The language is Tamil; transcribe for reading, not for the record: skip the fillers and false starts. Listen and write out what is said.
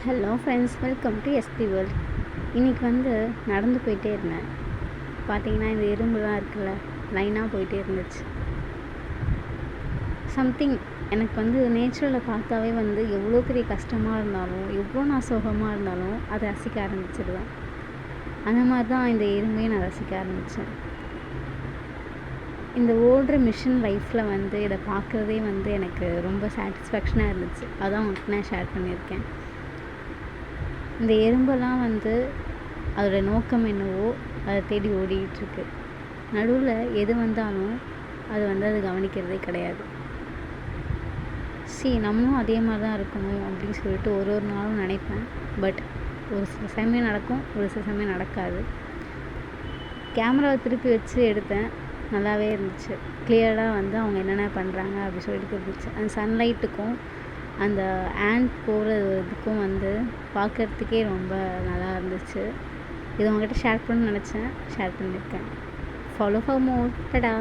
Hello friends, welcome to SP world. இன்றைக்கி நடந்து போயிட்டே இருந்தேன். பார்த்தீங்கன்னா இந்த எறும்புலாம் இருக்குல்ல, லைனாக போயிட்டே இருந்துச்சு. சம்திங் எனக்கு நேச்சுரலில் பார்த்தாவே எவ்வளோ பெரிய கஷ்டமாக இருந்தாலும், எவ்வளோ நான் சோகமாக இருந்தாலும் அதை ரசிக்க ஆரம்பிச்சிடுவேன். அந்த மாதிரி தான் இந்த எறும்பையும் நான் ரசிக்க ஆரம்பித்தேன். இந்த ஓடுற மிஷின் லைஃப்பில் இதை பார்க்குறதே எனக்கு ரொம்ப சாட்டிஸ்ஃபேக்ஷனாக இருந்துச்சு. அதான் உங்களுக்கு நான் ஷேர் பண்ணியிருக்கேன். இந்த எறும்பெல்லாம் அதோடய நோக்கம் என்னவோ அதை தேடி ஓடிக்கிட்டுருக்கு. நடுவில் எது வந்தாலும் அது அது கவனிக்கிறதே கிடையாது. நம்மளும் அதே மாதிரி தான் இருக்கணும் அப்படின்னு சொல்லிட்டு ஒரு நாளும் நினைப்பேன். பட் ஒரு சில சமயம் நடக்கும், ஒரு சில சமயம் நடக்காது. கேமராவை திருப்பி வச்சு எடுத்தேன், நல்லாவே இருந்துச்சு. கிளியராக அவங்க என்னென்ன பண்ணுறாங்க அப்படி சொல்லிட்டு இருந்துச்சு. அந்த சன்லைட்டுக்கும் அந்த ஆண்ட் போகிறதுக்கும் பார்க்குறதுக்கே ரொம்ப நல்லா இருந்துச்சு. இது உங்கள்கிட்ட ஷேர் பண்ணணும்னு நினச்சேன், ஷேர் பண்ணியிருக்கேன். Follow for more. டடா.